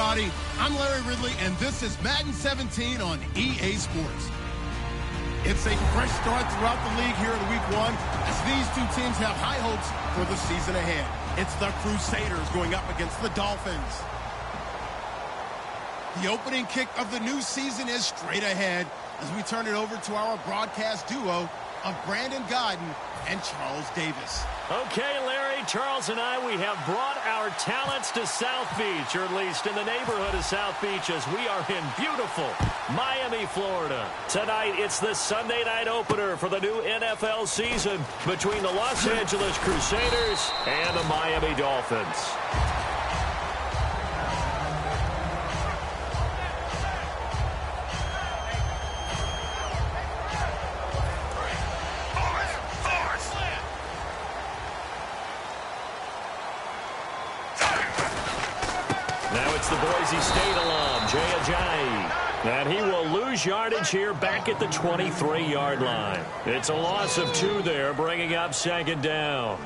everybody. I'm Larry Ridley, and this is Madden 17 on EA Sports. It's a fresh start throughout the league here in Week 1 as these two teams have high hopes for the season ahead. It's the Crusaders going up against the Dolphins. The opening kick of the new season is straight ahead as we turn it over to our broadcast duo of Brandon Godden and Charles Davis. Okay, Larry, Charles and I, we have brought our talents to South Beach, or at least in the neighborhood of South Beach, as we are in beautiful Miami, Florida. Tonight, it's the Sunday night opener for the new NFL season between the Los Angeles Crusaders and the Miami Dolphins. The Boise State alum, Jay Ajayi. And he will lose yardage here back at the 23-yard line. It's a loss of 2 there, bringing up second down.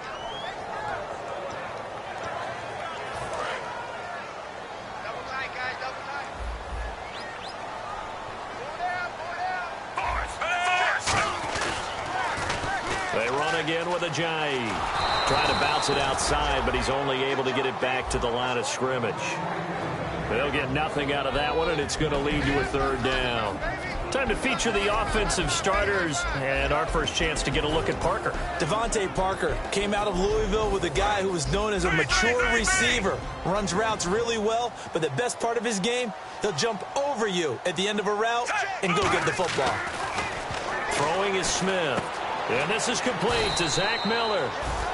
They run again with Ajayi. Trying to bounce it outside, but he's only able to get it back to the line of scrimmage. They'll get nothing out of that one, and it's going to lead to a third down. Time to feature the offensive starters, and our first chance to get a look at Parker. Devontae Parker came out of Louisville with a guy who was known as a mature receiver. Runs routes really well, but the best part of his game, he'll jump over you at the end of a route and go get the football. Throwing is Smith. And this is complete to Zach Miller.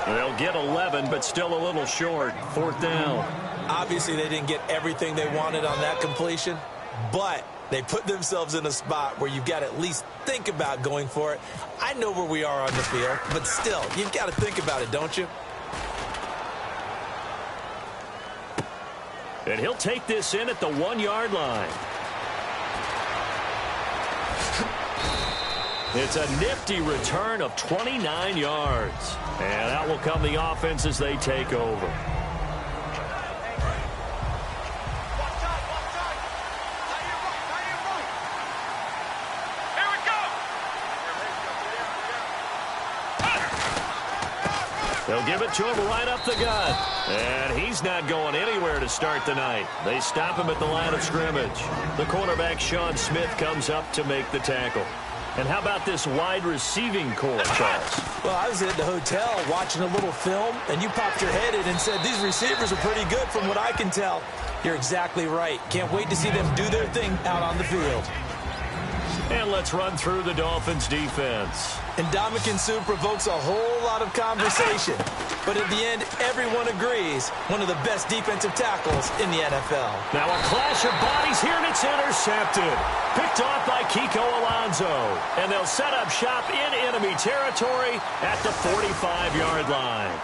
They'll get 11, but still a little short. Fourth down. Obviously, they didn't get everything they wanted on that completion, but they put themselves in a spot where you've got to at least think about going for it. I know where we are on the field, but still, you've got to think about it, don't you? And he'll take this in at the 1-yard line. It's a nifty return of 29 yards. And out will come the offense as they take over. They'll give it to him right up the gut. And he's not going anywhere to start the night. They stop him at the line of scrimmage. The cornerback, Sean Smith, comes up to make the tackle. And how about this wide receiving core, Charles? Well, I was at the hotel watching a little film, and you popped your head in and said, these receivers are pretty good from what I can tell. You're exactly right. Can't wait to see them do their thing out on the field. And let's run through the Dolphins' defense. Ndamukong Suh provokes a whole lot of conversation. But at the end, everyone agrees, one of the best defensive tackles in the NFL. Now a clash of bodies here, and it's intercepted. Picked off by Kiko Alonso. And they'll set up shop in enemy territory at the 45-yard line.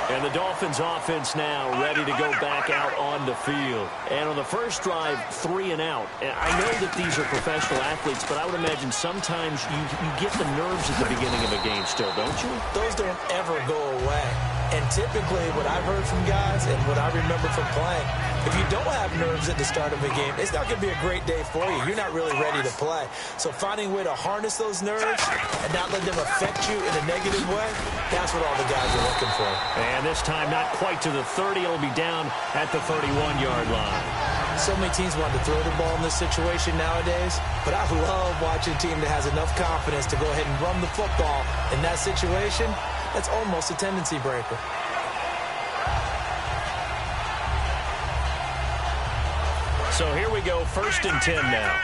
And the Dolphins offense now ready to go back out on the field. And on the first drive, 3 and out. And I know that these are professional athletes, but I would imagine sometimes you get the nerves at the beginning of a game still, don't you? Those don't ever go away. And typically what I've heard from guys and what I remember from playing, if you don't have nerves at the start of a game, it's not going to be a great day for you. You're not really ready to play. So finding a way to harness those nerves and not let them affect you in a negative way, that's what all the guys are looking for. And this time not quite to the 30. It'll be down at the 31-yard line. So many teams want to throw the ball in this situation nowadays, but I love watching a team that has enough confidence to go ahead and run the football in that situation. That's almost a tendency breaker. So here we go, 1st and 10 now.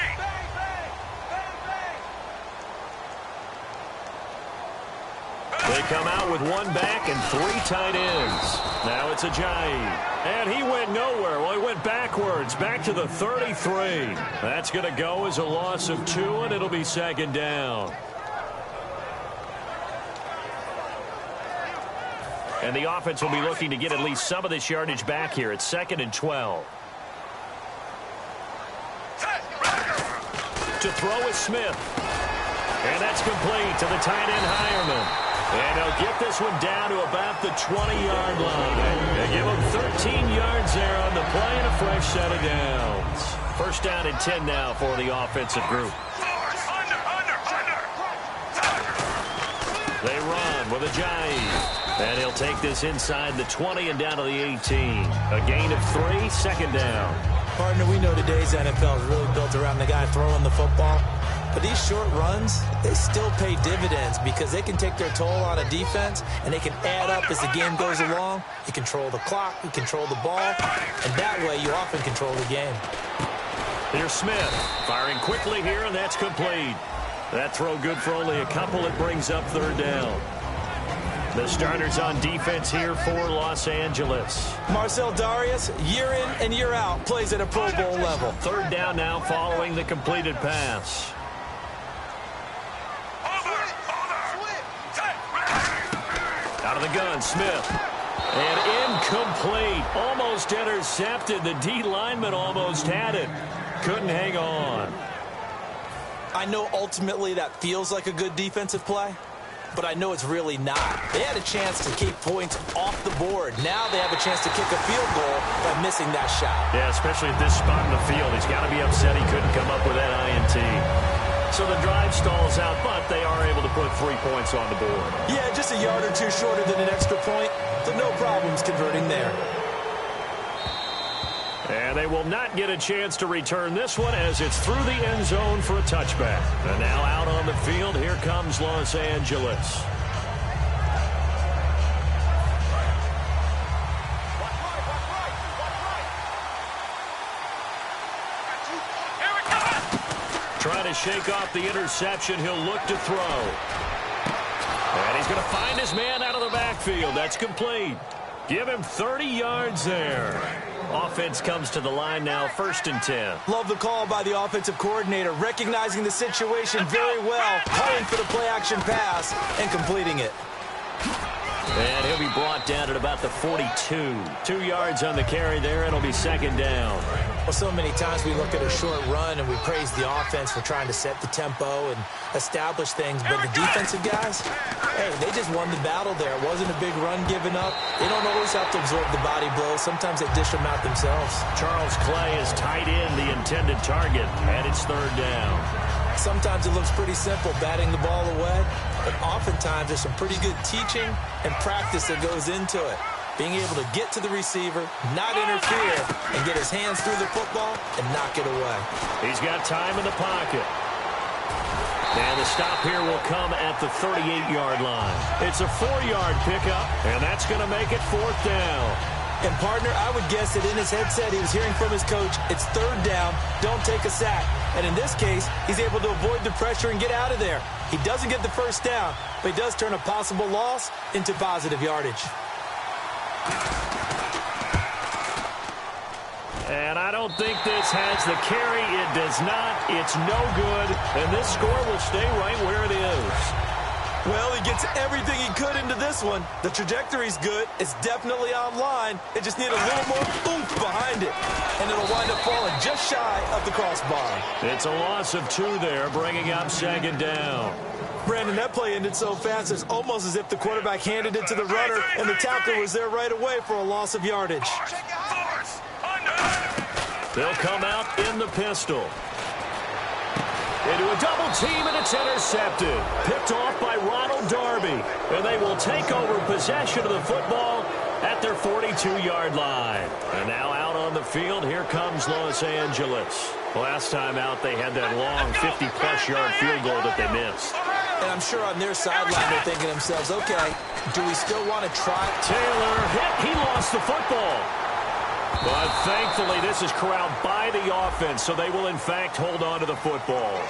They come out with 1 back and 3 tight ends. Now it's Ajayi. And he went nowhere. Well, he went backwards, back to the 33. That's going to go as a loss of 2, and it'll be second down. And the offense will be looking to get at least some of this yardage back here. It's 2nd and 12. To throw is Smith. And that's complete to the tight end, Hireman. And he'll get this one down to about the 20-yard line. They give him 13 yards there on the play and a fresh set of downs. First down and 10 now for the offensive group. They run with Ajayi. And he'll take this inside the 20 and down to the 18. A gain of 3, second down. Partner, we know today's NFL is really built around the guy throwing the football. But these short runs, they still pay dividends because they can take their toll on a defense, and they can add up as the game goes along. You control the clock, you control the ball, and that way you often control the game. Here's Smith, firing quickly here, and that's complete. That throw good for only a couple. It brings up third down. The starters on defense here for Los Angeles. Marcel Darius, year in and year out, plays at a Pro Bowl level. Third down now following the completed pass. Out of the gun, Smith. And incomplete. Almost intercepted. The D lineman almost had it. Couldn't hang on. I know ultimately that feels like a good defensive play, but I know it's really not. They had a chance to keep points off the board. Now they have a chance to kick a field goal by missing that shot. Yeah, especially at this spot in the field. He's got to be upset he couldn't come up with that INT. So the drive stalls out, but they are able to put 3 points on the board. Yeah, just a yard or two shorter than an extra point, so no problems converting there. And they will not get a chance to return this one as it's through the end zone for a touchback. And now out on the field, here comes Los Angeles. Trying to shake off the interception. He'll look to throw. And he's going to find his man out of the backfield. That's complete. Give him 30 yards there. Offense comes to the line now, 1st and 10. Love the call by the offensive coordinator, recognizing the situation very well, calling for the play-action pass, and completing it. And he'll be brought down at about the 42. 2 yards on the carry there, and it'll be second down. Well, so many times we look at a short run and we praise the offense for trying to set the tempo and establish things, but the defensive guys, hey, they just won the battle there. It wasn't a big run given up. They don't always have to absorb the body blows. Sometimes they dish them out themselves. Charles Clay is tight in the intended target, and it's third down. Sometimes it looks pretty simple, batting the ball away, but oftentimes there's some pretty good teaching and practice that goes into it. Being able to get to the receiver, not interfere, and get his hands through the football and knock it away. He's got time in the pocket. And the stop here will come at the 38-yard line. It's a 4-yard pickup, and that's going to make it 4th down. And, partner, I would guess that in his headset he was hearing from his coach, it's 3rd down, don't take a sack. And in this case, he's able to avoid the pressure and get out of there. He doesn't get the first down, but he does turn a possible loss into positive yardage. And I don't think this has the carry. It does not. It's no good. And this score will stay right where it is. Well, he gets everything he could into this one. The trajectory's good. It's definitely online. It just needs a little more oomph behind it. And it'll wind up falling just shy of the crossbar. It's a loss of 2 there, bringing up second down. Brandon, that play ended so fast, it's almost as if the quarterback handed it to the runner, and the tackler was there right away for a loss of yardage. They'll come out in the pistol. Into a double team, and it's intercepted. Picked off by Ronald Darby. And they will take over possession of the football at their 42-yard line. And now out on the field, here comes Los Angeles. Last time out, they had that long 50-plus yard field goal that they missed. And I'm sure on their sideline they're thinking to themselves, okay, do we still want to try? Taylor hit. He lost the football. But thankfully, this is corralled by the offense, so they will, in fact, hold on to the football.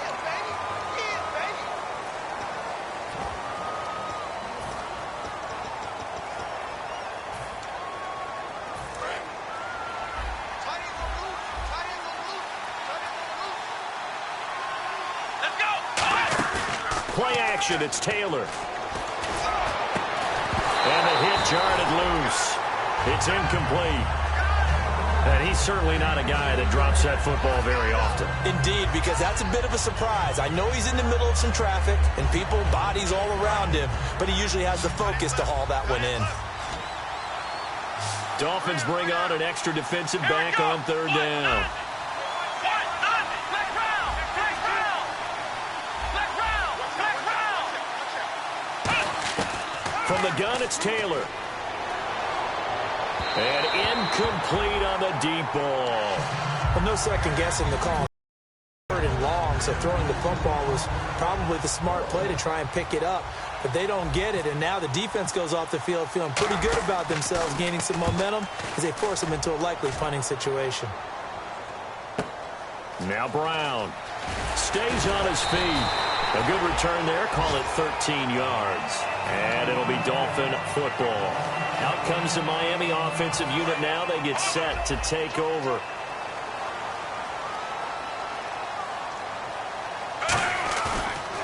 Play action, it's Taylor. And the hit jarred it loose. It's incomplete. And he He's certainly not a guy that drops that football very often. Indeed, because that's a bit of a surprise. I know he's in the middle of some traffic and people, bodies all around him, but he usually has the focus to haul that one in. Dolphins bring on an extra defensive back on 3rd down. From the gun, it's Taylor. And incomplete on the deep ball. Well, no second guessing the call. Third and long, so throwing the pump ball was probably the smart play to try and pick it up. But they don't get it, and now the defense goes off the field feeling pretty good about themselves, gaining some momentum as they force them into a likely punting situation. Now Brown stays on his feet. A good return there. Call it 13 yards. And it'll be Dolphin football. Out comes the Miami offensive unit now. They get set to take over.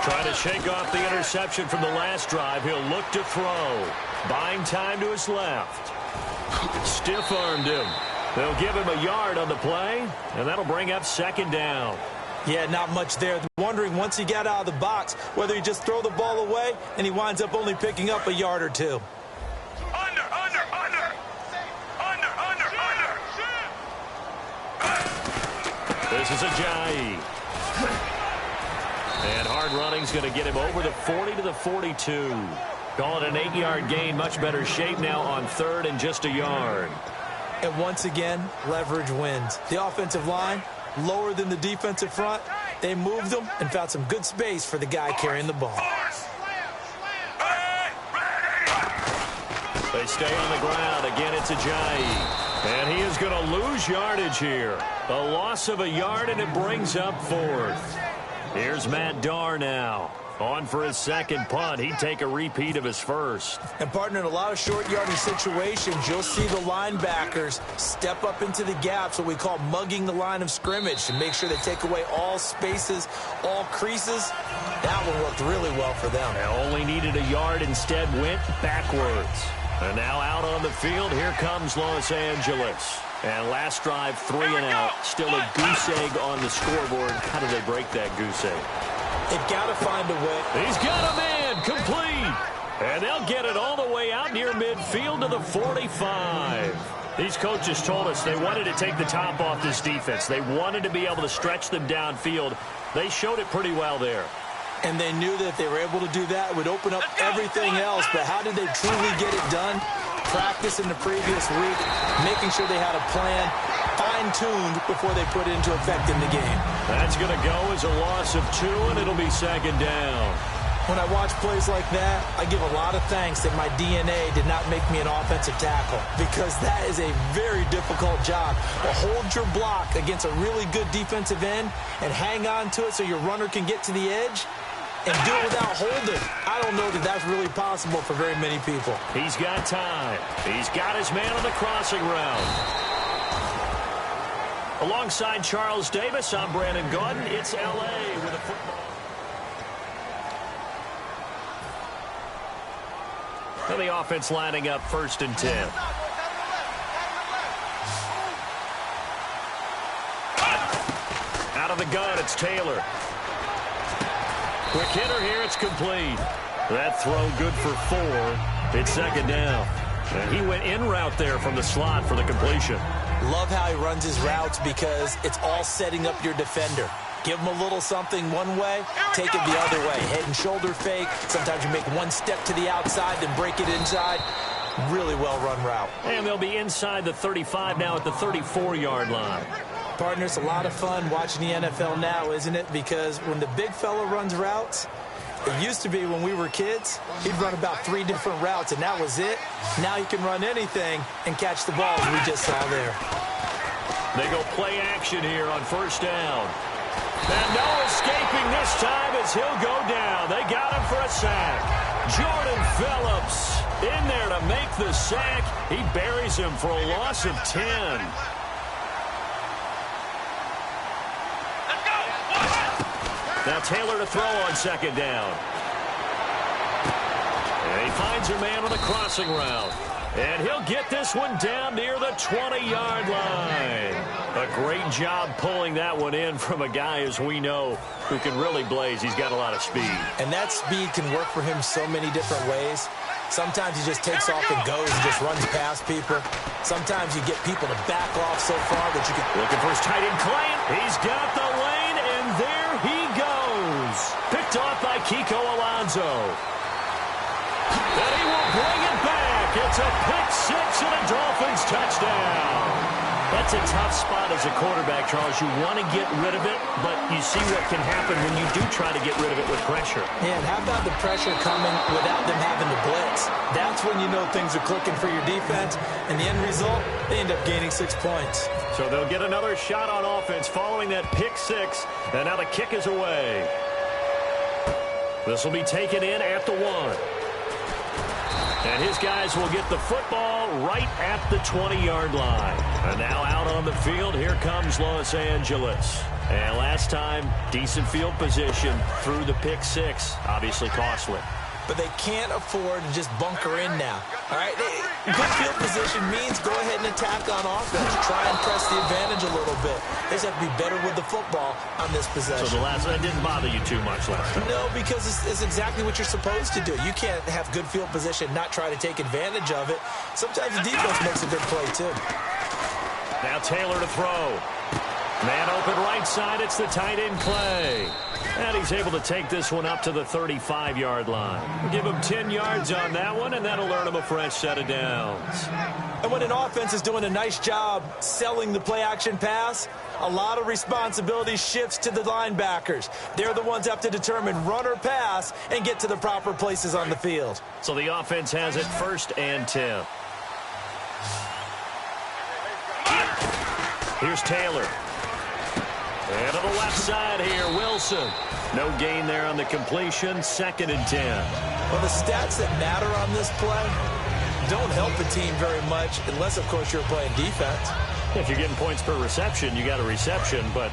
Trying to shake off the interception from the last drive. He'll look to throw. Buying time to his left. Stiff-armed him. They'll give him a yard on the play, and that'll bring up 2nd down. Yeah, not much there. Wondering once he got out of the box whether he just throw the ball away and he winds up only picking up a yard or two. Under. This is Ajayi. And hard running's going to get him over the 40 to the 42. Call it an 8-yard gain. Much better shape now on 3rd and just a yard. And once again, leverage wins. The offensive line, lower than the defensive front. They moved them and found some good space for the guy carrying the ball. They stay on the ground. Again, it's Ajayi. And he is going to lose yardage here. A loss of a yard, and it brings up 4th. Here's Matt Darr now. On for his 2nd punt. He'd take a repeat of his first. And, partner, in a lot of short yardage situations, you'll see the linebackers step up into the gaps, what we call mugging the line of scrimmage, to make sure they take away all spaces, all creases. That one worked really well for them. They only needed a yard, instead went backwards. And now out on the field, here comes Los Angeles. And last drive, 3 and out. Still a goose egg on the scoreboard. How do they break that goose egg? They've got to find a way. He's got a man, complete. And they'll get it all the way out near midfield to the 45. These coaches told us they wanted to take the top off this defense. They wanted to be able to stretch them downfield. They showed it pretty well there. And they knew that if they were able to do that, it would open up everything else. But how did they truly get it done? Practice in the previous week, making sure they had a plan, fine-tuned before they put it into effect in the game. That's going to go as a loss of 2, and it'll be 2nd down. When I watch plays like that, I give a lot of thanks that my DNA did not make me an offensive tackle, because that is a very difficult job. To hold your block against a really good defensive end and hang on to it so your runner can get to the edge and do it without holding. I don't know that that's really possible for very many people. He's got time. He's got his man on the crossing route. Alongside Charles Davis, I'm Brandon Gaudin. It's L.A. with a football. And the offense lining up 1st and 10. Out of the gun, it's Taylor. Quick hitter here, it's complete. That throw good for 4. It's 2nd down. And he went in route there from the slot for the completion. Love how he runs his routes because it's all setting up your defender. Give him a little something one way, take it the other way. Head and shoulder fake. Sometimes you make one step to the outside, then break it inside. Really well-run route. And they'll be inside the 35 now at the 34-yard line. Partner, it's a lot of fun watching the NFL now, isn't it? Because when the big fella runs routes, it used to be when we were kids, he'd run about 3 different routes, and that was it. Now he can run anything and catch the ball, as we just saw there. They go play action here on 1st down. And no escaping this time as he'll go down. They got him for a sack. Jordan Phillips in there to make the sack. He buries him for a loss of 10. Now Taylor to throw on 2nd down. And he finds a man on the crossing route. And he'll get this one down near the 20-yard line. great job pulling that one in from a guy, as we know, who can really blaze. He's got a lot of speed. And that speed can work for him so many different ways. Sometimes he just takes off and goes and just runs past people. Sometimes you get people to back off so far that you can... Looking for his tight end, Client. He's got the lane, and there he goes. Picked off by Kiko Alonso. And he will bring it back. It's a pick six and a Dolphins touchdown. That's a tough spot as a quarterback, Charles. You want to get rid of it, but you see what can happen when you do try to get rid of it with pressure. And how about the pressure coming without them having to blitz? That's when you know things are clicking for your defense. And the end result, they end up gaining 6 points. So they'll get another shot on offense following that pick six. And now the kick is away. This will be taken in at the 1. And his guys will get the football right at the 20-yard line. And now out on the field, here comes Los Angeles. And last time, decent field position through the pick six. Obviously costly. But they can't afford to just bunker in now. All right, good field position means go ahead and attack on offense. Try and press the advantage a little bit. They just have to be better with the football on this possession. So the last one didn't bother you too much last time? No, because it's exactly what you're supposed to do. You can't have good field position, not try to take advantage of it. Sometimes the defense makes a good play, too. Now Taylor to throw. Man open right side. It's the tight end Clay. And he's able to take this one up to the 35-yard line. Give him 10 yards on that one, and that'll earn him a fresh set of downs. And when an offense is doing a nice job selling the play-action pass, a lot of responsibility shifts to the linebackers. They're the ones that have to determine run or pass and get to the proper places on the field. So the offense has it 1st and 10. Here's Taylor. And to the left side here, Wilson. No gain there on the completion, 2nd and 10. Well, the stats that matter on this play don't help the team very much unless, of course, you're playing defense. If you're getting points per reception, you got a reception, but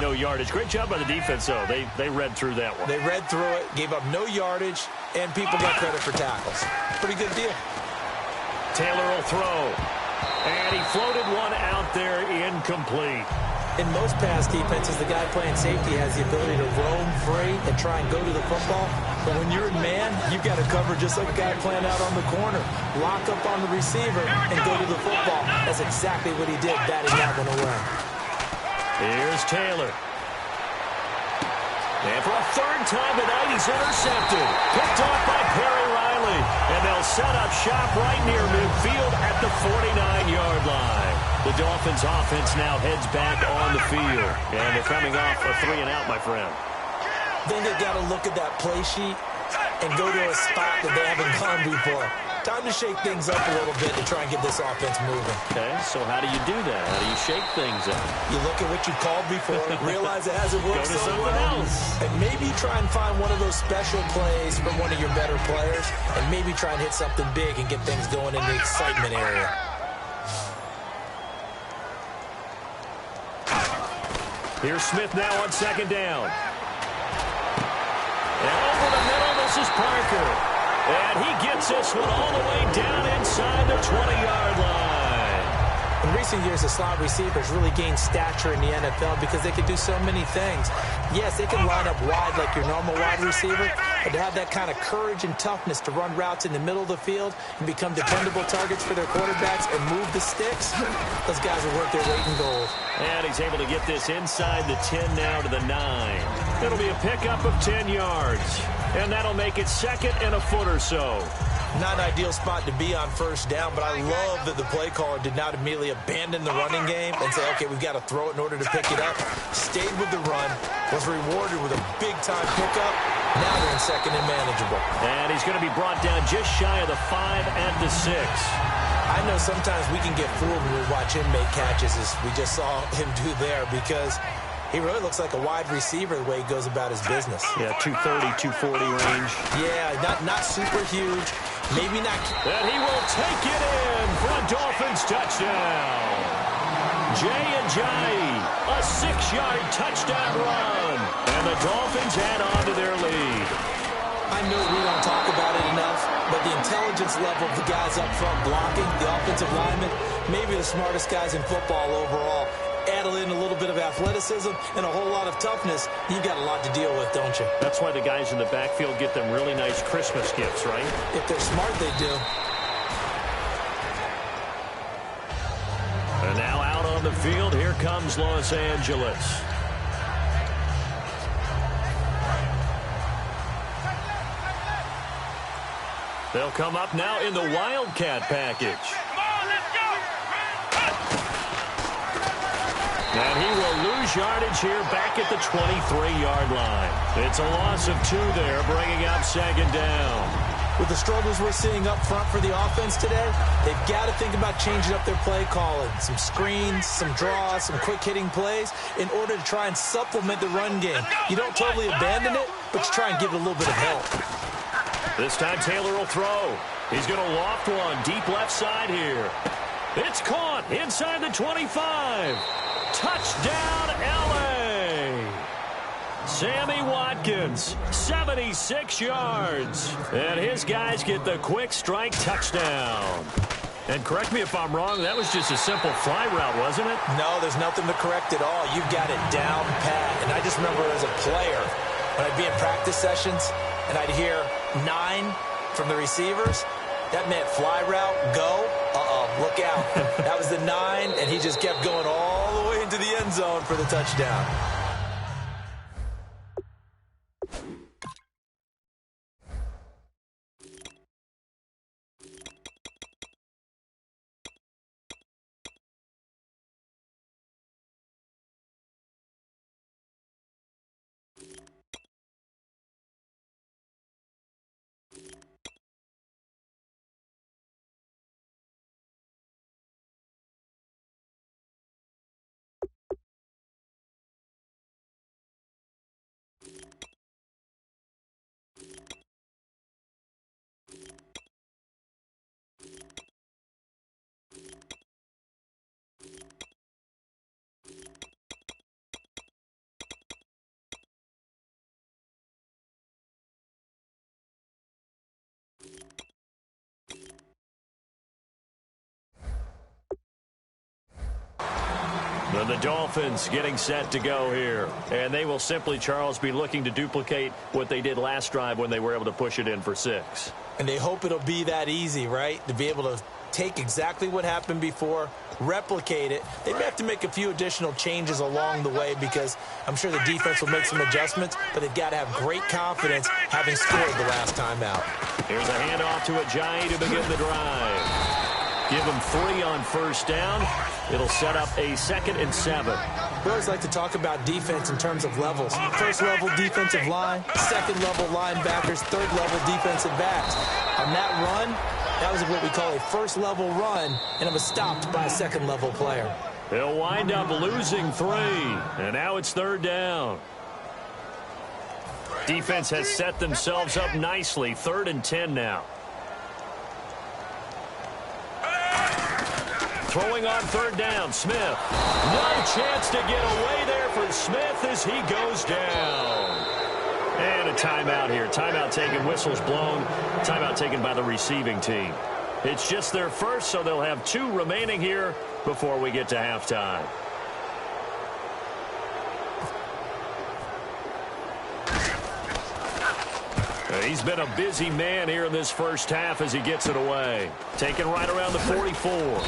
no yardage. Great job by the defense, though. They read through that one. They read through it, gave up no yardage, and people got credit for tackles. Pretty good deal. Taylor will throw. And he floated one out there incomplete. In most pass defenses, the guy playing safety has the ability to roam free and try and go to the football. But when you're in man, you've got to cover just like a guy playing out on the corner. Lock up on the receiver and go to the football. That's exactly what he did, batting that one away. Here's Taylor. And for a 3rd time tonight, he's intercepted. Picked off by Perry Riley. And they'll set up shop right near midfield at the 49-yard line. The Dolphins offense now heads back on the field. And they're coming off a 3-and-out, my friend. Then they've got to look at that play sheet and go to a spot that they haven't gone before. Time to shake things up a little bit to try and get this offense moving. Okay, so how do you do that? How do you shake things up? You look at what you called before, realize it hasn't worked so well, else. and maybe try and find one of those special plays from one of your better players, and maybe try and hit something big and get things going in the excitement area. Here's Smith now on 2nd down. And over the middle, this is Parker. And he gets this one all the way down inside the 20-yard line. In recent years, the slot receivers really gained stature in the NFL because they can do so many things. Yes, they can line up wide like your normal wide receiver, but to have that kind of courage and toughness to run routes in the middle of the field and become dependable targets for their quarterbacks and move the sticks, those guys are worth their weight in gold. And he's able to get this inside the 10 now to the 9. It'll be a pickup of 10 yards. And that'll make it 2nd and a foot or so. Not an ideal spot to be on 1st down, but I love that the play caller did not immediately abandon the running game and say, okay, we've got to throw it in order to pick it up. Stayed with the run, was rewarded with a big-time pickup. Now they're in 2nd and manageable. And he's going to be brought down just shy of the 5 at the 6. I know sometimes we can get fooled when we watch him make catches, as we just saw him do there, because he really looks like a wide receiver the way he goes about his business. Yeah, 230, 240 range. Yeah, not super huge. Maybe not. And he will take it in for a Dolphins touchdown. Jay, a 6-yard touchdown run. And the Dolphins add on to their lead. I know we don't talk about it enough, but the intelligence level of the guys up front blocking, the offensive linemen, maybe the smartest guys in football overall, add in a little bit of athleticism and a whole lot of toughness, you've got a lot to deal with, don't you? That's why the guys in the backfield get them really nice Christmas gifts, right? If they're smart, they do. And now out on the field, here comes Los Angeles. They'll come up now in the Wildcat package. And he will lose yardage here back at the 23-yard line. It's a loss of 2 there, bringing up second down. With the struggles we're seeing up front for the offense today, they've got to think about changing up their play calling. Some screens, some draws, some quick-hitting plays in order to try and supplement the run game. You don't totally abandon it, but you try and give it a little bit of help. This time Taylor will throw. He's going to loft one deep left side here. It's caught inside the 25. Touchdown, L.A. Sammy Watkins, 76 yards. And his guys get the quick strike touchdown. And correct me if I'm wrong, that was just a simple fly route, wasn't it? No, there's nothing to correct at all. You've got it down pat. And I just remember as a player, when I'd be in practice sessions and I'd hear 9 from the receivers, that meant fly route, go. Look out. That was the 9, and he just kept going all the way into the end zone for the touchdown. And the Dolphins getting set to go here. And they will simply, Charles, be looking to duplicate what they did last drive when they were able to push it in for 6. And they hope it'll be that easy, right? To be able to take exactly what happened before, replicate it. They may have to make a few additional changes along the way because I'm sure the defense will make some adjustments, but they've got to have great confidence having scored the last time out. Here's a handoff to Ajayi to begin the drive. Give them 3 on first down. It'll set up a 2nd and 7. We always like to talk about defense in terms of levels. First level defensive line, second level linebackers, third level defensive backs. On that run, that was what we call a first level run, and it was stopped by a second level player. They'll wind up losing 3, and now it's 3rd down. Defense has set themselves up nicely. 3rd and 10 now. Throwing on 3rd down, Smith. No chance to get away there for Smith as he goes down. And a timeout here. Timeout taken, whistles blown. Timeout taken by the receiving team. It's just their first, so they'll have 2 remaining here before we get to halftime. He's been a busy man here in this first half as he gets it away. Taken right around the 44.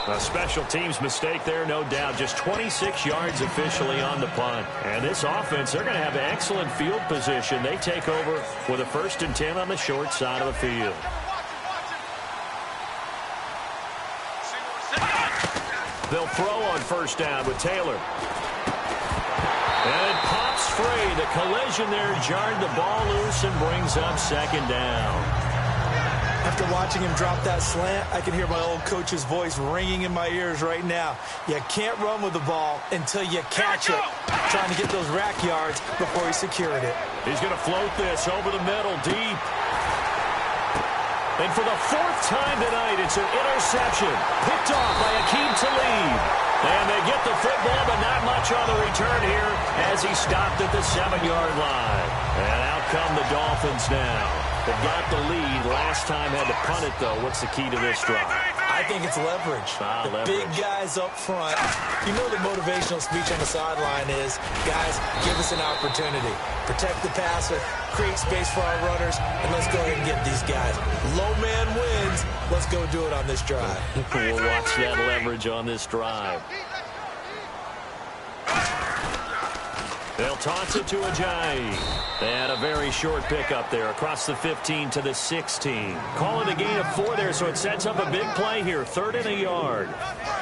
A special teams mistake there, no doubt. Just 26 yards officially on the punt. And this offense, they're going to have excellent field position. They take over with a 1st and 10 on the short side of the field. They'll throw on first down with Taylor. And it pops free. The collision there jarred the ball loose and brings up 2nd down. After watching him drop that slant, I can hear my old coach's voice ringing in my ears right now. You can't run with the ball until you catch it. Trying to get those rack yards before he secured it. He's going to float this over the middle, deep. And for the 4th time tonight, it's an interception. Picked off by Akeem Talib. And they get the football, but not much on the return here as he stopped at the 7-yard line. And out come the Dolphins now. They got the lead. Last time had to punt it, though. What's the key to this drive? I I think it's leverage. The big guys up front. You know the motivational speech on the sideline is, guys, give us an opportunity. Protect the passer, create space for our runners, and let's go ahead and get these guys. Low man wins. Let's go do it on this drive. We'll watch that leverage on this drive. They'll toss it to Ajayi. And a very short pickup there across the 15 to the 16. Call it a gain of 4 there, so it sets up a big play here. 3rd and a yard.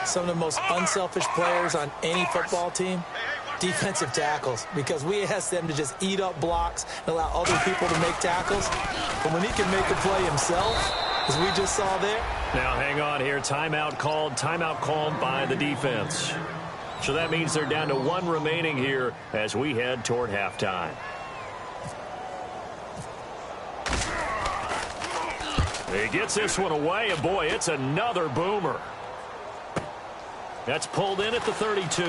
Some of the most unselfish players on any football team, defensive tackles, because we ask them to just eat up blocks and allow other people to make tackles. But when he can make a play himself, as we just saw there. Now hang on here. Timeout called by the defense. So that means they're down to 1 remaining here as we head toward halftime. He gets this one away, and boy, it's another boomer. That's pulled in at the 32.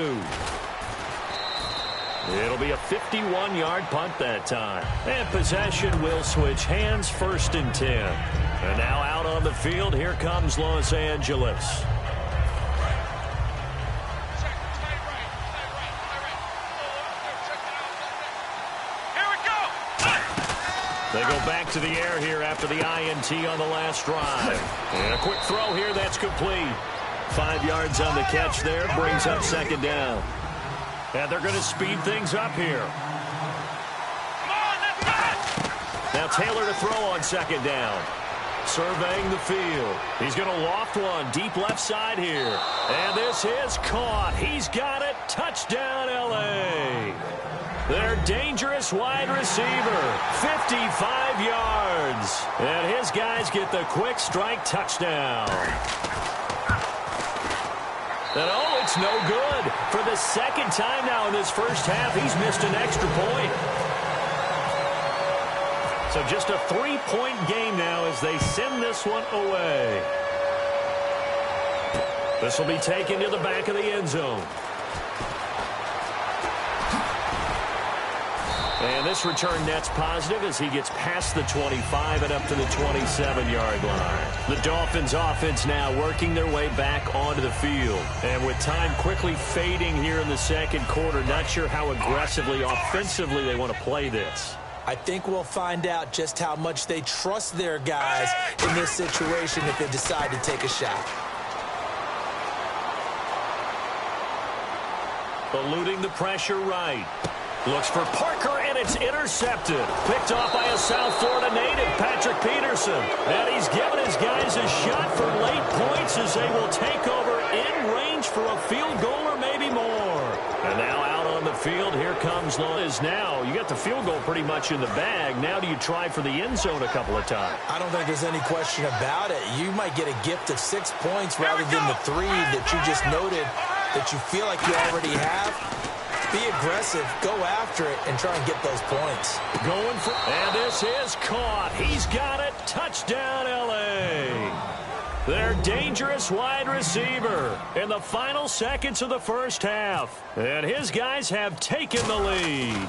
It'll be a 51-yard punt that time. And possession will switch hands, 1st and 10. And now out on the field, here comes Los Angeles. They go back to the air here after the INT on the last drive. And a quick throw here, that's complete. 5 yards on the catch there, brings up 2nd down. And they're going to speed things up here. Now Taylor to throw on 2nd down. Surveying the field. He's going to loft one deep left side here. And this is caught. He's got it. Touchdown, L.A. Their dangerous wide receiver, 55 yards. And his guys get the quick strike touchdown. And oh, it's no good. For the 2nd time now in this first half, he's missed an extra point. So just a 3-point game now as they send this one away. This will be taken to the back of the end zone. And this return net's positive as he gets past the 25 and up to the 27-yard line. The Dolphins offense now working their way back onto the field. And with time quickly fading here in the 2nd quarter, not sure how aggressively, offensively they want to play this. I think we'll find out just how much they trust their guys in this situation if they decide to take a shot. Eluding the pressure right. Looks for Parker, and it's intercepted. Picked off by a South Florida native, Patrick Peterson. And he's given his guys a shot for late points as they will take over in range for a field goal or maybe more. And now out on the field, here comes Lawrence. Now, you got the field goal pretty much in the bag. Now do you try for the end zone a couple of times? I don't think there's any question about it. You might get a gift of 6 points rather than the 3 that you just noted that you feel like you already have. Be aggressive, go after it, and try and get those points. Going for, and this is caught. He's got it. Touchdown, L.A. Their dangerous wide receiver in the final seconds of the first half. And his guys have taken the lead.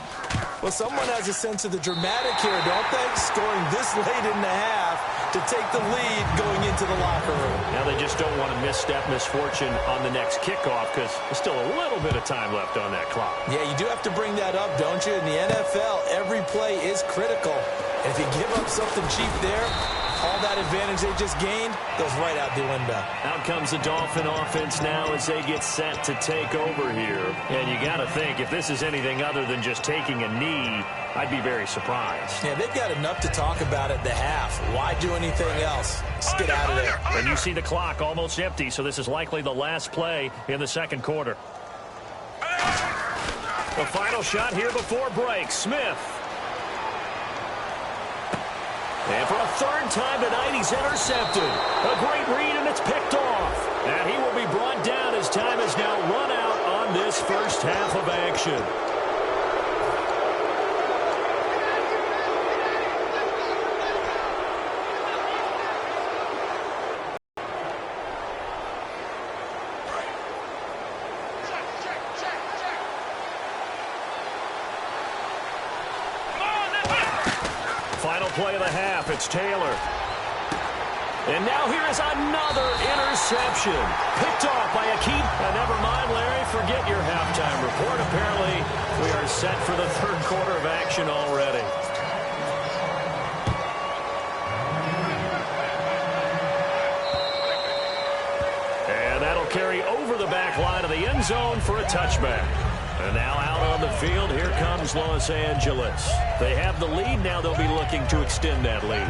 Well, someone has a sense of the dramatic here, don't they? Scoring this late in the half to take the lead going into the locker room. Now they just don't want to misstep misfortune on the next kickoff because there's still a little bit of time left on that clock. Yeah, you do have to bring that up, don't you? In the NFL, every play is critical. And if you give up something cheap there, all that advantage they just gained goes right out the window. Out comes the Dolphin offense now as they get set to take over here. And you got to think, if this is anything other than just taking a knee, I'd be very surprised. Yeah, they've got enough to talk about at the half. Why do anything else? Let's get out of there. And you see the clock almost empty, so this is likely the last play in the 2nd quarter. The final shot here before break. Smith. And for a 3rd time tonight, he's intercepted. A great read, and it's picked off. And he will be brought down as time has now run out on this first half of action. Final play of the half, it's Taylor. And now here is another interception. Picked off by a keep. Never mind, Larry. Forget your halftime report. Apparently, we are set for the third quarter of action already. And that'll carry over the back line of the end zone for a touchback. And now out on the field, here comes Los Angeles. They have the lead. Now they'll be looking to extend that lead.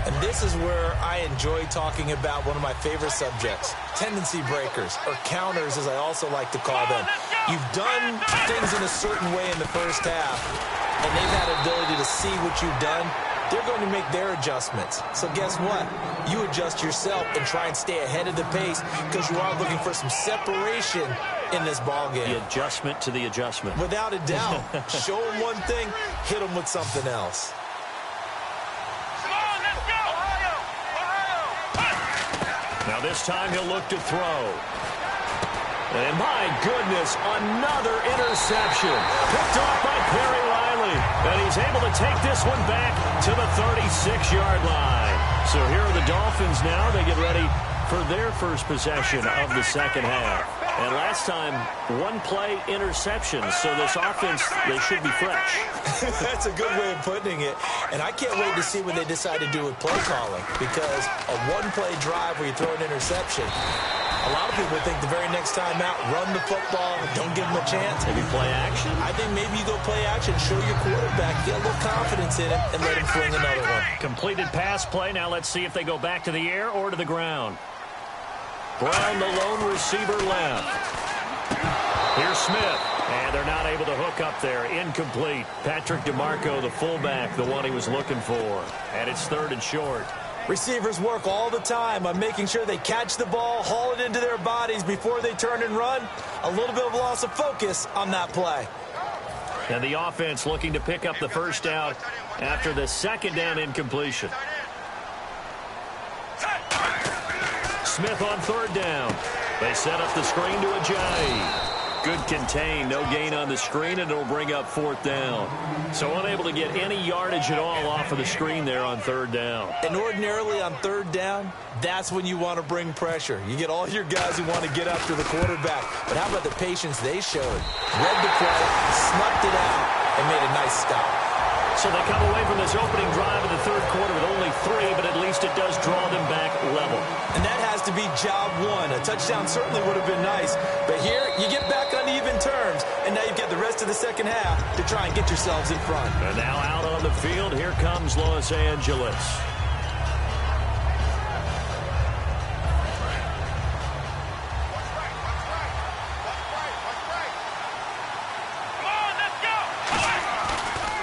And this is where I enjoy talking about one of my favorite subjects, tendency breakers, or counters as I also like to call them. You've done things in a certain way in the first half, and they've had the ability to see what you've done. They're going to make their adjustments. So guess what? You adjust yourself and try and stay ahead of the pace because you are looking for some separation in this ballgame. The adjustment to the adjustment. Without a doubt. Show them one thing, hit them with something else. Now this time he'll look to throw. And my goodness, another interception. Picked off by Perry Riley. And he's able to take this one back to the 36-yard line. So here are the Dolphins now. They get ready for their first possession of the second half. And last time, one-play interception. So this offense, they should be fresh. That's a good way of putting it. And I can't wait to see what they decide to do with play calling. Because a one-play drive where you throw an interception, a lot of people think the very next time out, run the football, don't give them a chance. Maybe play action? I think maybe you go play action, show your quarterback, get a little confidence in him, and let him fling another one. Completed pass play. Now let's see if they go back to the air or to the ground. Brown, the lone receiver, left. Here's Smith. And they're not able to hook up there. Incomplete. Patrick DeMarco, the fullback, the one he was looking for. And it's third and short. Receivers work all the time on making sure they catch the ball, haul it into their bodies before they turn and run. A little bit of loss of focus on that play. And the offense looking to pick up the first down after the second down incompletion. Smith on third down. They set up the screen to Ajayi. Good contain, no gain on the screen, and it'll bring up fourth down. So unable to get any yardage at all off of the screen there on third down. And ordinarily on third down, that's when you want to bring pressure. You get all your guys who want to get after the quarterback. But how about the patience they showed? Read the play, snuffed it out, and made a nice stop. So they come away from this opening drive in the third quarter with only 3, but at least it does draw them back level. And that has to be job one. A touchdown certainly would have been nice. But here, you get back on even terms, and now you've got the rest of the second half to try and get yourselves in front. And now out on the field, here comes Los Angeles.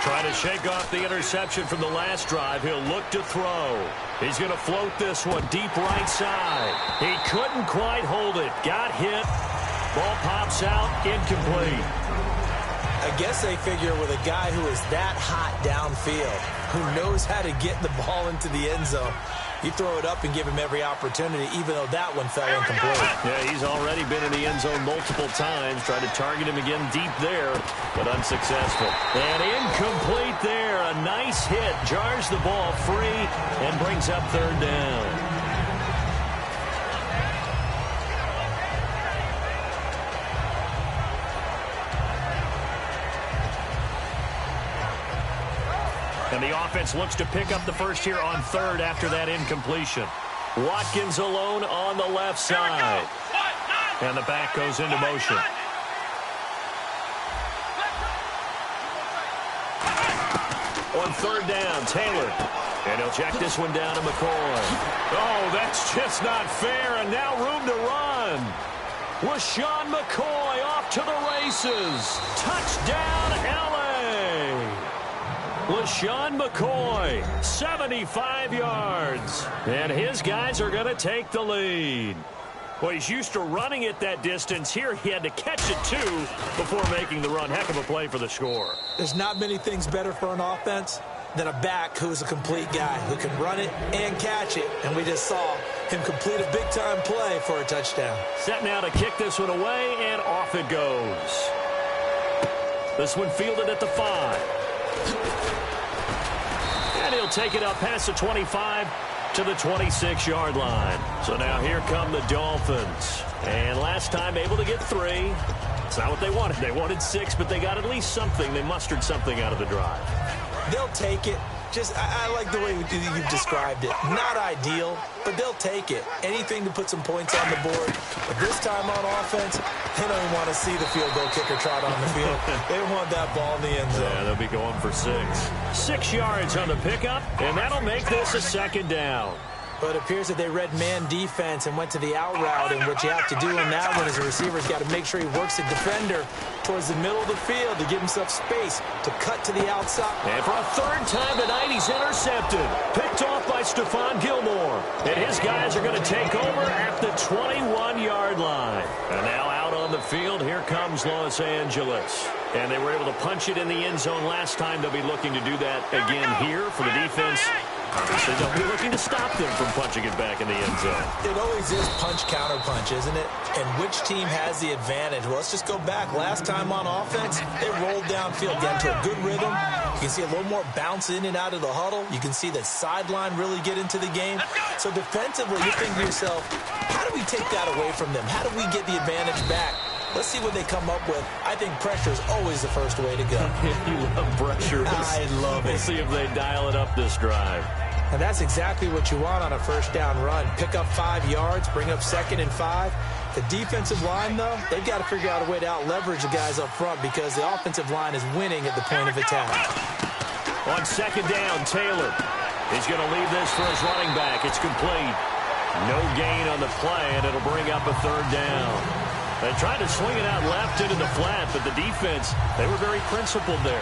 Trying to shake off the interception from the last drive. He'll look to throw. He's going to float this one deep right side. He couldn't quite hold it. Got hit. Ball pops out. Incomplete. I guess they figure with a guy who is that hot downfield, who knows how to get the ball into the end zone, you throw it up and give him every opportunity, even though that one fell incomplete. Yeah, he's already been in the end zone multiple times. Tried to target him again deep there, but unsuccessful. And incomplete there. A nice hit. Jars the ball free and brings up third down. And the offense looks to pick up the first here on third after that incompletion. Watkins alone on the left side. And the back goes into motion. On third down, Taylor. And he'll check this one down to McCoy. Oh, that's just not fair. And now room to run. LaShawn McCoy off to the races. Touchdown, LA. LaShawn McCoy, 75 yards. And his guys are going to take the lead. Well, he's used to running it that distance. Here he had to catch it, too, before making the run. Heck of a play for the score. There's not many things better for an offense than a back who is a complete guy who can run it and catch it. And we just saw him complete a big-time play for a touchdown. Set now to kick this one away, and off it goes. This one fielded at the 5. And he'll take it up past the 25 to the 26-yard line. So now here come the Dolphins. And last time able to get 3. It's not what they wanted. They wanted 6, but they got at least something. They mustered something out of the drive. They'll take it. I like the way you've described it. Not ideal, but they'll take it. Anything to put some points on the board. But this time on offense, they don't even want to see the field goal kicker trot on the field. They want that ball in the end zone. Yeah, they'll be going for 6. 6 yards on the pickup, and that'll make this a second down. But it appears that they read man defense and went to the out route, and what you have to do in that one is the receiver's got to make sure he works the defender towards the middle of the field to give himself space to cut to the outside. And for a third time tonight, he's intercepted. Picked off by Stephon Gilmore. And his guys are going to take over at the 21-yard line. And now out on the field, here comes Los Angeles. And they were able to punch it in the end zone last time. They'll be looking to do that again here for the defense. Obviously, they'll be looking to stop them from punching it back in the end zone. It always is punch-counter-punch, isn't it? And which team has the advantage? Well, let's just go back. Last time on offense, they rolled downfield, got into a good rhythm. You can see a little more bounce in and out of the huddle. You can see the sideline really get into the game. So defensively, you think to yourself, how do we take that away from them? How do we get the advantage back? Let's see what they come up with. I think pressure is always the first way to go. You love pressure. I love it. We'll see if they dial it up this drive. And that's exactly what you want on a first down run. Pick up 5 yards, bring up 2nd and 5. The defensive line, though, they've got to figure out a way to out-leverage the guys up front because the offensive line is winning at the point of attack. On 2nd down, Taylor. He's going to leave this for his running back. It's complete. No gain on the play, and it'll bring up a 3rd down. They tried to swing it out left into the flat, but the defense, they were very principled there.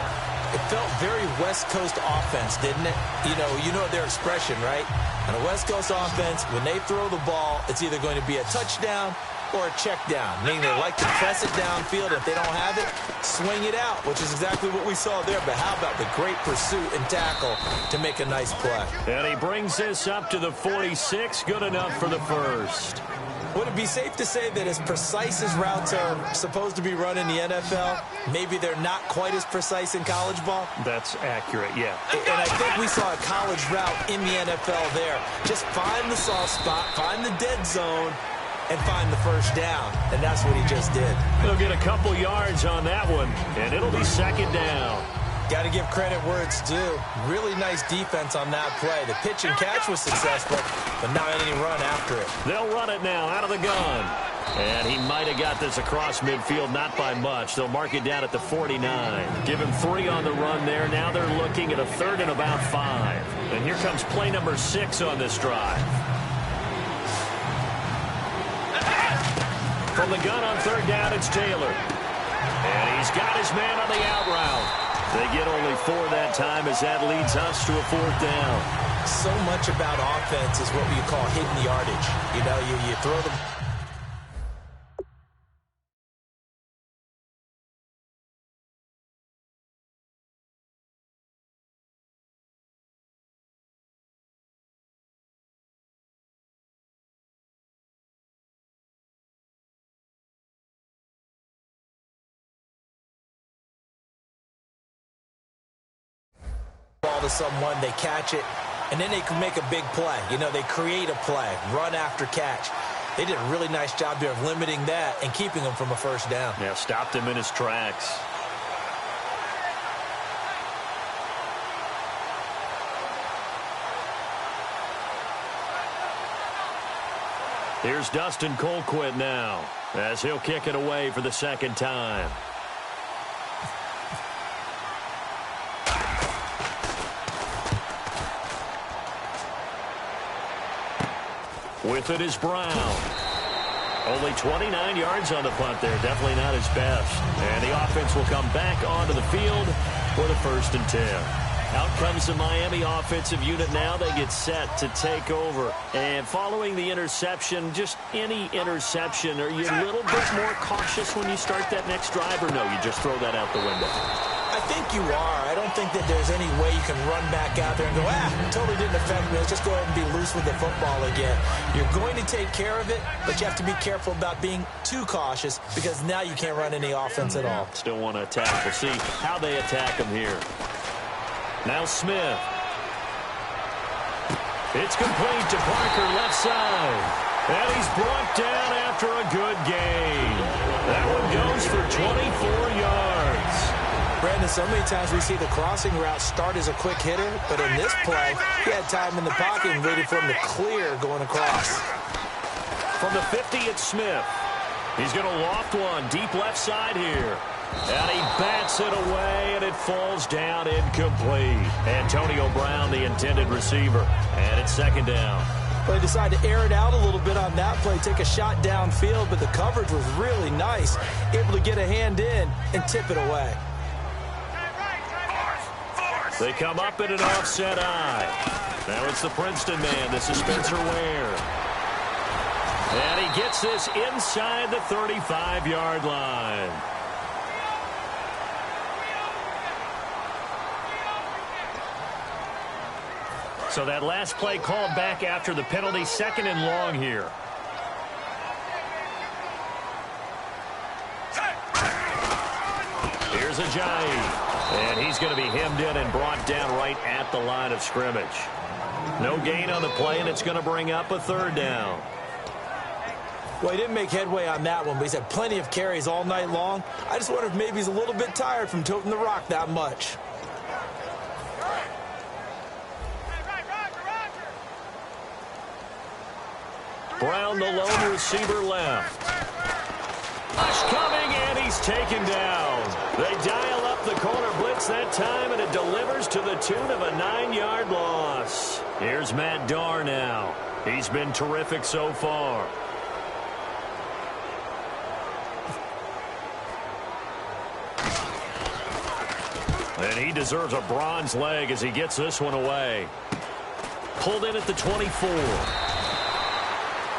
It felt very West Coast offense, didn't it? You know their expression, right? On a West Coast offense, when they throw the ball, it's either going to be a touchdown or a check down, meaning they like to press it downfield. If they don't have it, swing it out, which is exactly what we saw there. But how about the great pursuit and tackle to make a nice play? And he brings this up to the 46, good enough for the first. Would it be safe to say that as precise as routes are supposed to be run in the NFL, maybe they're not quite as precise in college ball? That's accurate, yeah. And I think we saw a college route in the NFL there. Just find the soft spot, find the dead zone, and find the first down. And that's what he just did. He'll get a couple yards on that one, and it'll be 2nd down. Got to give credit where it's due. Really nice defense on that play. The pitch and catch was successful, but not any run after it. They'll run it now out of the gun. And he might have got this across midfield, not by much. They'll mark it down at the 49. Give him 3 on the run there. Now they're looking at a 3rd and about 5. And here comes play number 6 on this drive. From the gun on 3rd down, it's Taylor. And he's got his man on the out route. They get only 4 that time as that leads us to a 4th down. So much about offense is what you call hidden yardage. You throw the... ball to someone, they catch it, and then they can make a big play. They create a play, run after catch. They did a really nice job there of limiting that and keeping him from a first down. Yeah, stopped him in his tracks. Here's Dustin Colquitt now as he'll kick it away for the 2nd time. With it is Brown. Only 29 yards on the punt there. Definitely not his best. And the offense will come back onto the field for the 1st and 10. Out comes the Miami offensive unit now. They get set to take over. And following the interception, just any interception, are you a little bit more cautious when you start that next drive, or no, you just throw that out the window? I think you are. I don't think that there's any way you can run back out there and go, totally didn't affect me. Let's just go ahead and be loose with the football again. You're going to take care of it, but you have to be careful about being too cautious because now you can't run any offense at all. Still want to attack. We'll see how they attack them here. Now Smith. It's complete to Parker, left side. And he's brought down after a good gain. That one goes for 24 yards. Brandon, so many times we see the crossing route start as a quick hitter, but in this play, he had time in the pocket and waited for him to clear going across. From the 50, it's Smith. He's going to loft one deep left side here. And he bats it away, and it falls down incomplete. Antonio Brown, the intended receiver. And it's second down. Well, they decided to air it out a little bit on that play, take a shot downfield, but the coverage was really nice. Able to get a hand in and tip it away. They come up in an offset eye. Now it's the Princeton man. This is Spencer Ware. And he gets this inside the 35-yard line. So that last play called back after the penalty, second and long here. Here's Ajayi. And he's going to be hemmed in and brought down right at the line of scrimmage. No gain on the play, and it's going to bring up a third down. Well, he didn't make headway on that one, but he's had plenty of carries all night long. I just wonder if maybe he's a little bit tired from toting the rock that much. Brown, the lone receiver, left. Rush coming, and he's taken down. They dial up the corner blitz that time, and it delivers to the tune of a 9-yard loss. Here's Matt Darr now. He's been terrific so far. And he deserves a bronze leg as he gets this one away. Pulled in at the 24.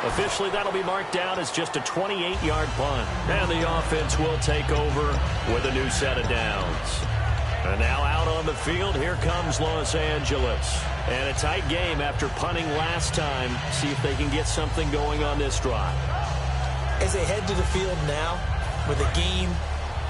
Officially, that'll be marked down as just a 28-yard punt. And the offense will take over with a new set of downs. And now out on the field, here comes Los Angeles. And a tight game after punting last time. See if they can get something going on this drive. As they head to the field now, with a game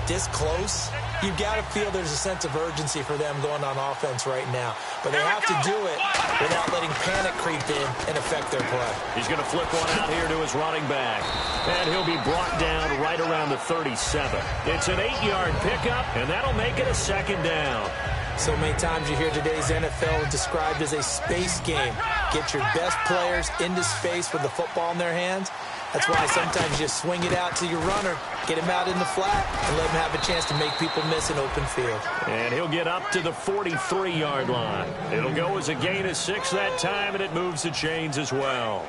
this close, you've got to feel there's a sense of urgency for them going on offense right now. But they have to do it without letting panic creep in and affect their play. He's going to flip one out here to his running back. And he'll be brought down right around the 37. It's an 8-yard pickup, and that'll make it a second down. So many times you hear today's NFL described as a space game. Get your best players into space with the football in their hands. That's why sometimes you swing it out to your runner, get him out in the flat, and let him have a chance to make people miss an open field. And he'll get up to the 43-yard line. It'll go as a gain of 6 that time, and it moves the chains as well.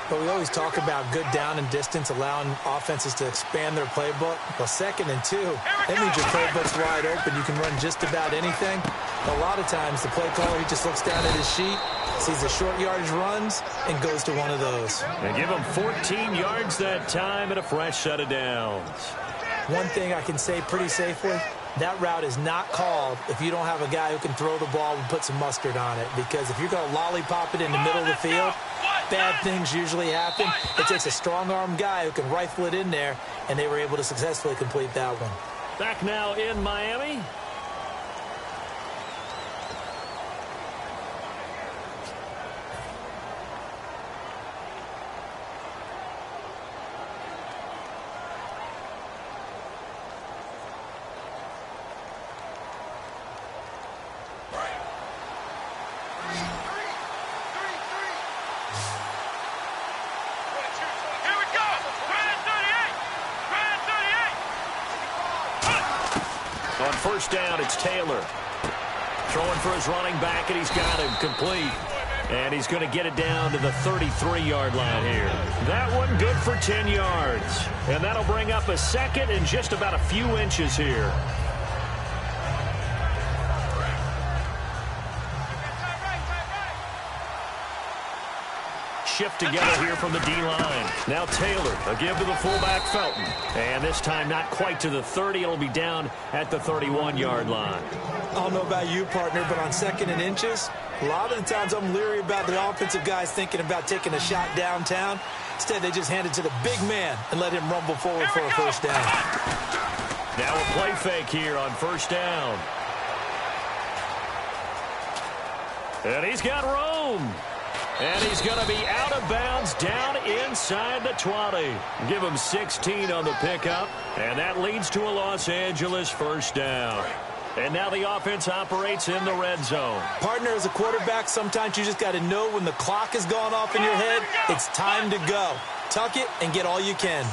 But we always talk about good down and distance, allowing offenses to expand their playbook. Well, 2nd and 2, that means your playbook's wide open. You can run just about anything. A lot of times, the play caller, he just looks down at his sheet, sees the short yardage runs, and goes to one of those. They give him 14 yards that time and a fresh set of downs. One thing I can say pretty safely, that route is not called if you don't have a guy who can throw the ball and put some mustard on it. Because if you're going to lollipop it in the middle of the field, bad things usually happen. It takes a strong-arm guy who can rifle it in there, and they were able to successfully complete that one. Back now in Miami. On first down, it's Taylor. Throwing for his running back, and he's got him complete. And he's going to get it down to the 33-yard line here. That one good for 10 yards. And that'll bring up a second and just about a few inches here. Shift together here from the D-line. Now Taylor, a give to the fullback Felton. And this time not quite to the 30. It'll be down at the 31-yard line. I don't know about you, partner, but on 2nd and inches, a lot of the times I'm leery about the offensive guys thinking about taking a shot downtown. Instead, they just hand it to the big man and let him rumble forward for a first down. Now a play fake here on first down. And he's got room. And he's going to be out of bounds down inside the 20. Give him 16 on the pickup, and that leads to a Los Angeles first down. And now the offense operates in the red zone. Partner, as a quarterback, sometimes you just got to know when the clock has gone off in your head, it's time to go. Tuck it and get all you can.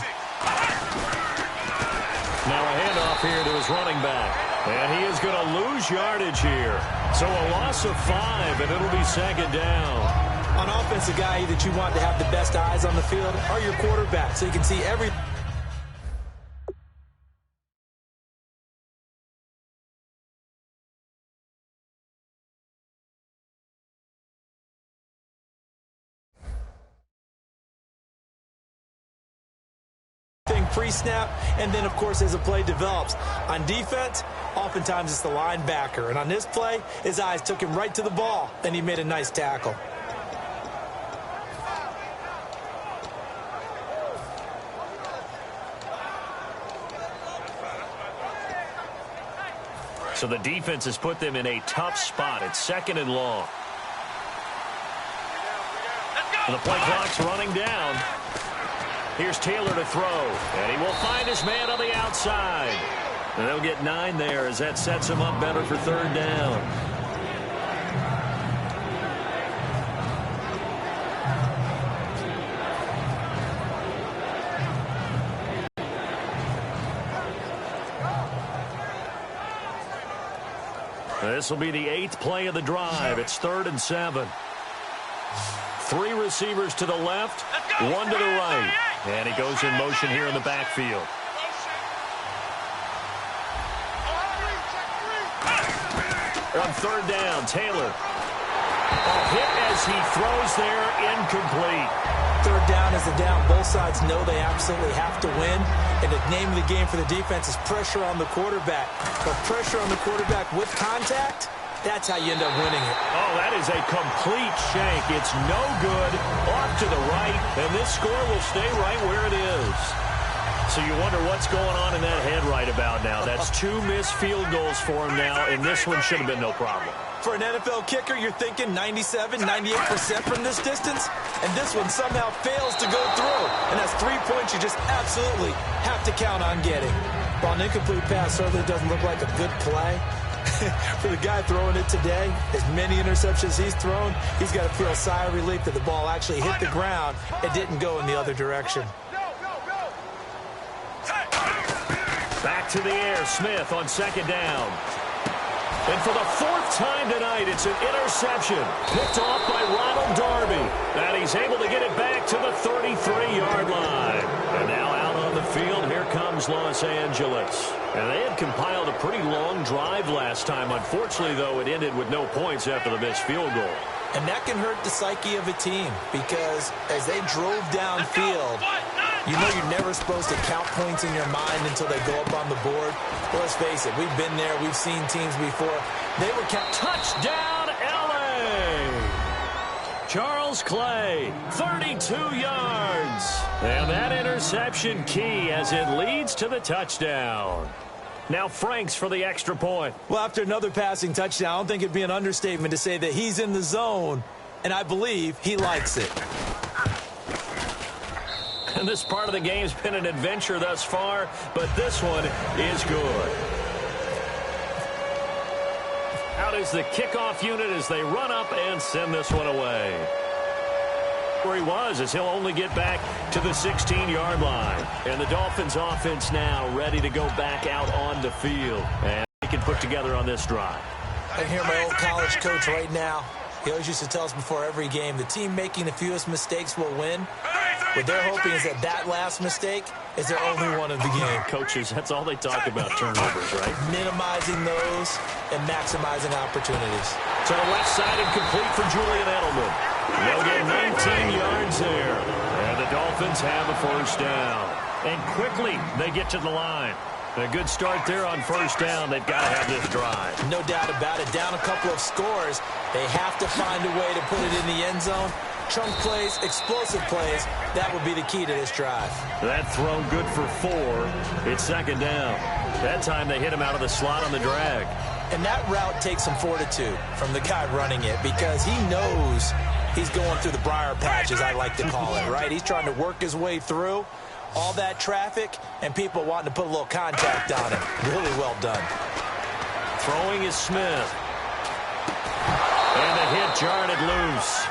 Now a handoff here to his running back. And he is going to lose yardage here. So a loss of 5, and it'll be second down. On offense, a guy that you want to have the best eyes on the field are your quarterback, so you can see everything pre-snap, and then, of course, as the play develops. On defense, oftentimes it's the linebacker, and on this play, his eyes took him right to the ball, and he made a nice tackle. So the defense has put them in a tough spot. It's second and long. And the play clock's running down. Here's Taylor to throw, and he will find his man on the outside. And they'll get 9 there as that sets him up better for third down. This will be the 8th play of the drive. It's 3rd and 7. 3 receivers to the left, 1 to the right. And he goes in motion here in the backfield. On 3rd down, Taylor. A hit as he throws there, incomplete. 3rd down is the down. Both sides know they absolutely have to win. And the name of the game for the defense is pressure on the quarterback. But pressure on the quarterback with contact, that's how you end up winning it. Oh, that is a complete shank. It's no good. Off to the right, and this score will stay right where it is. So you wonder what's going on in that head right about now. That's 2 missed field goals for him now, and this one should have been no problem. For an NFL kicker, you're thinking 97, 98% from this distance, and this one somehow fails to go through. And that's 3 points you just absolutely have to count on getting. While an incomplete pass certainly doesn't look like a good play, for the guy throwing it today, as many interceptions he's thrown, he's got to feel a sigh of relief that the ball actually hit the ground and didn't go in the other direction. Back to the air, Smith on 2nd down. And for the 4th time tonight, it's an interception. Picked off by Ronald Darby. And he's able to get it back to the 33-yard line. And now out on the field, here comes Los Angeles. And they had compiled a pretty long drive last time. Unfortunately, though, it ended with no points after the missed field goal. And that can hurt the psyche of a team because as they drove downfield, you know you're never supposed to count points in your mind until they go up on the board. Well, let's face it, we've been there. We've seen teams before. They were touchdown, L.A. Charles Clay, 32 yards. And that interception key as it leads to the touchdown. Now Franks for the extra point. Well, after another passing touchdown, I don't think it'd be an understatement to say that he's in the zone, and I believe he likes it. And this part of the game's been an adventure thus far, but this one is good. Out is the kickoff unit as they run up and send this one away. Where he was as he'll only get back to the 16-yard line. And the Dolphins offense now ready to go back out on the field. And they can put together on this drive. I hear my old college coach right now. He always used to tell us before every game, the team making the fewest mistakes will win. What they're hoping is that last mistake is their only one of the game. Coaches, that's all they talk about, turnovers, right? Minimizing those and maximizing opportunities. To the left side and complete for Julian Edelman. They'll get 19 yards there. And the Dolphins have a first down. And quickly they get to the line. A good start there on first down. They've got to have this drive. No doubt about it. Down a couple of scores. They have to find a way to put it in the end zone. Chunk plays, explosive plays. That would be the key to this drive. That throw good for 4. It's second down. That time they hit him out of the slot on the drag. And that route takes some fortitude from the guy running it because he knows he's going through the briar patch, as I like to call it, right? He's trying to work his way through all that traffic and people wanting to put a little contact on him. Really well done. Throwing is Smith. And the hit jarred it loose.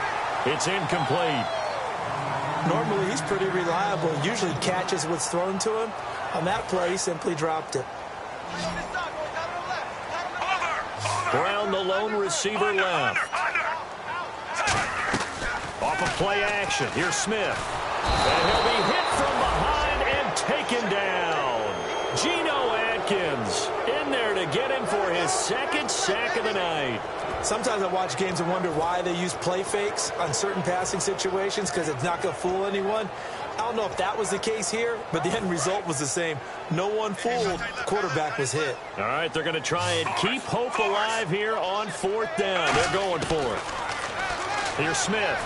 It's incomplete. Normally, he's pretty reliable. Usually catches what's thrown to him. On that play, he simply dropped it. Brown, the lone receiver, left. Off of play action. Here's Smith. And he'll be hit from behind and taken down. Geno Atkins in there to get him for his second sack of the night. Sometimes I watch games and wonder why they use play fakes on certain passing situations because it's not going to fool anyone. I don't know if that was the case here, but the end result was the same. No one fooled. The quarterback was hit. All right, they're going to try and keep hope alive here on 4th down. They're going for it. Here's Smith.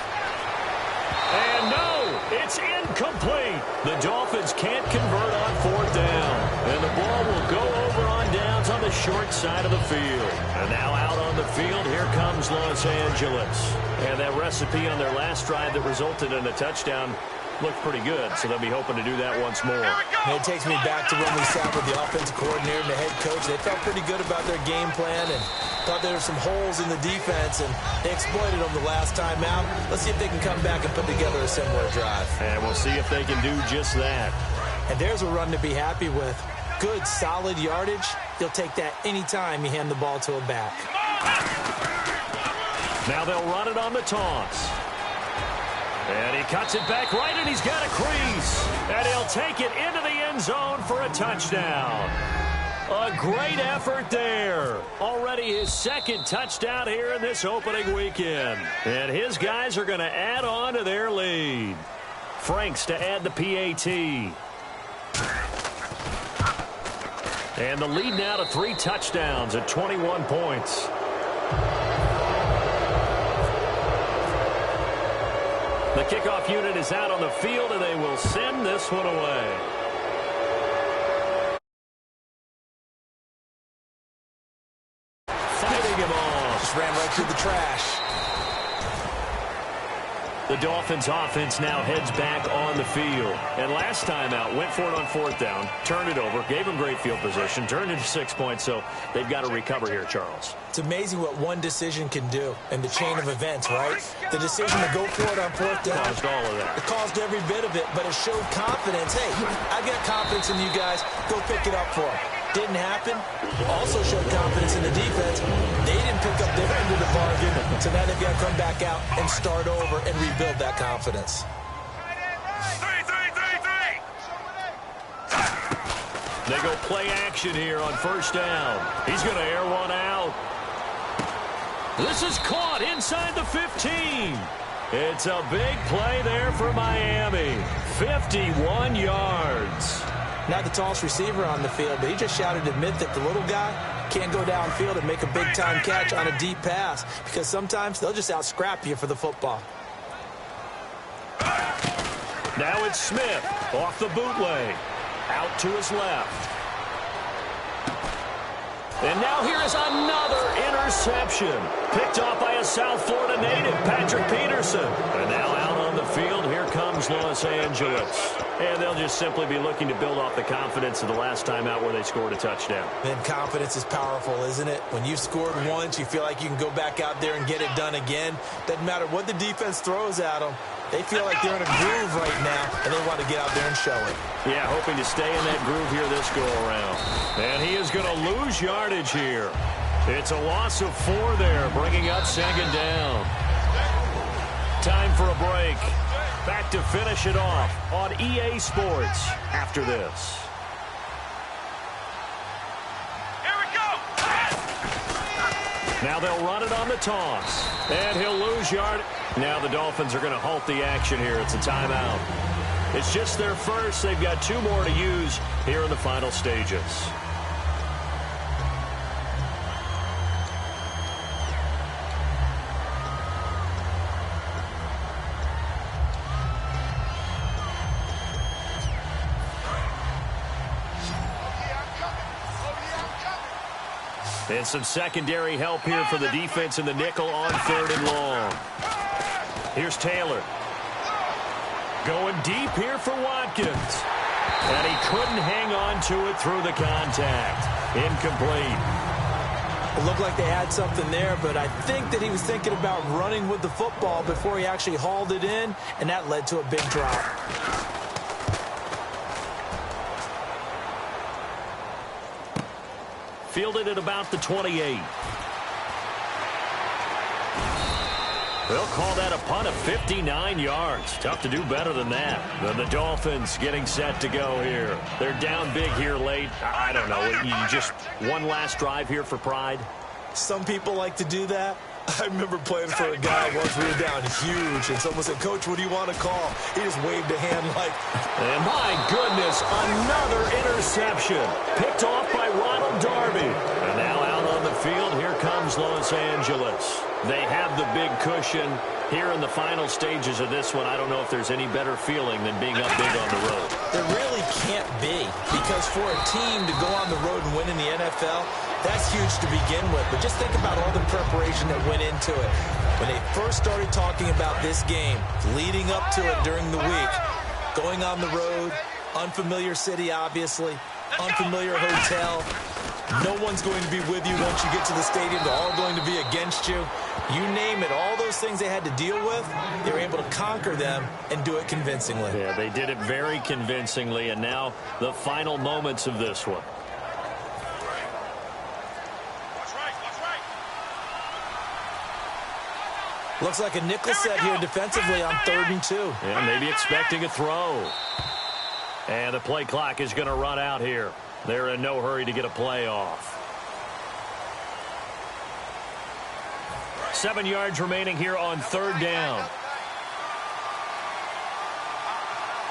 And no, it's incomplete. The Dolphins can't convert on 4th down. And the ball will go over on downs on the short side of the field. And now out on the field, here comes Los Angeles. And that recipe on their last drive that resulted in a touchdown looked pretty good, so they'll be hoping to do that once more. And it takes me back to when we sat with the offensive coordinator and the head coach. They felt pretty good about their game plan and thought there were some holes in the defense, and they exploited them the last time out. Let's see if they can come back and put together a similar drive. And we'll see if they can do just that. And there's a run to be happy with. Good, solid yardage. You'll take that anytime you hand the ball to a back. Now they'll run it on the toss. And he cuts it back right, and he's got a crease. And he'll take it into the end zone for a touchdown. A great effort there. Already his second touchdown here in this opening weekend. And his guys are going to add on to their lead. Franks to add the PAT. And the lead now to 3 touchdowns at 21 points. The kickoff unit is out on the field, and they will send this one away. Fighting him off. Just ran right through the trash. The Dolphins offense now heads back on the field. And last time out, went for it on 4th down, turned it over, gave them great field position, turned into 6 points, so they've got to recover here, Charles. It's amazing what one decision can do in the chain of events, right? The decision to go for it on 4th down. Caused all of that. It caused every bit of it, but it showed confidence. Hey, I've got confidence in you guys. Go pick it up for them. Didn't happen. Also showed confidence in the defense. They didn't pick up their end of the bargain, so now they've got to come back out and start over and rebuild that confidence. They go play action here on 1st down. He's going to air one out. This is caught inside the 15. It's a big play there for Miami. 51 yards. Not the tallest receiver on the field, but he just shouted to admit that the little guy can't go downfield and make a big-time catch on a deep pass because sometimes they'll just out-scrap you for the football. Now it's Smith off the bootleg. Out to his left. And now here is another interception. Picked off by a South Florida native, Patrick Peterson. And now out on the field, here comes Los Angeles. And they'll just simply be looking to build off the confidence of the last time out where they scored a touchdown. And confidence is powerful, isn't it? When you've scored once, you feel like you can go back out there and get it done again. Doesn't matter what the defense throws at them. They feel like they're in a groove right now, and they want to get out there and show it. Yeah, hoping to stay in that groove here this go-around. And he is going to lose yardage here. It's a loss of 4 there, bringing up 2nd down. Time for a break. Back to finish it off on EA Sports after this. Here we go! Now they'll run it on the toss. And he'll lose yard. Now the Dolphins are going to halt the action here. It's a timeout. It's just their first. They've got 2 more to use here in the final stages. And some secondary help here for the defense in the nickel on 3rd and long. Here's Taylor. Going deep here for Watkins. And he couldn't hang on to it through the contact. Incomplete. It looked like they had something there, but I think that he was thinking about running with the football before he actually hauled it in, and that led to a big drop. Fielded at about the 28. They'll call that a punt of 59 yards. Tough to do better than that. Then the Dolphins getting set to go here. They're down big here late. I don't know. You just one last drive here for pride? Some people like to do that. I remember playing for a guy once we were down huge, and someone said, "Coach, what do you want to call?" He just waved a hand like... And my goodness, another interception. Picked off by Ronald Darby. And now out on the field, here comes Los Angeles. They have the big cushion here in the final stages of this one. I don't know if there's any better feeling than being up big on the road. There really can't be, because for a team to go on the road and win in the NFL, that's huge to begin with. But just think about all the preparation that went into it. When they first started talking about this game, leading up to it during the week, going on the road, unfamiliar city, obviously, unfamiliar hotel. No one's going to be with you once you get to the stadium. They're all going to be against you. You name it, all those things they had to deal with, they were able to conquer them and do it convincingly. Yeah, they did it very convincingly, and now the final moments of this one. Looks like a nickel set here defensively on 3rd and 2. Yeah, maybe expecting a throw. And the play clock is going to run out here. They're in no hurry to get a play off. 7 yards remaining here on 3rd down.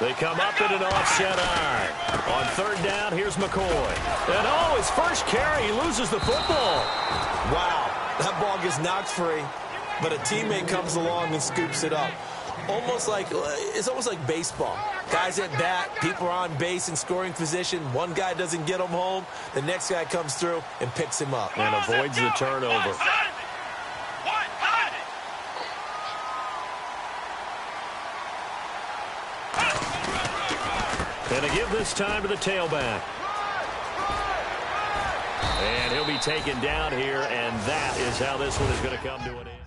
They come up in an offset eye. On 3rd down, here's McCoy. And oh, his first carry, he loses the football. Wow, that ball gets knocked free, but a teammate comes along and scoops it up. It's almost like baseball. Guys at bat, people are on base in scoring position. One guy doesn't get him home. The next guy comes through and picks him up. And avoids the turnover. And to give this time to the tailback. And he'll be taken down here, and that is how this one is going to come to an end.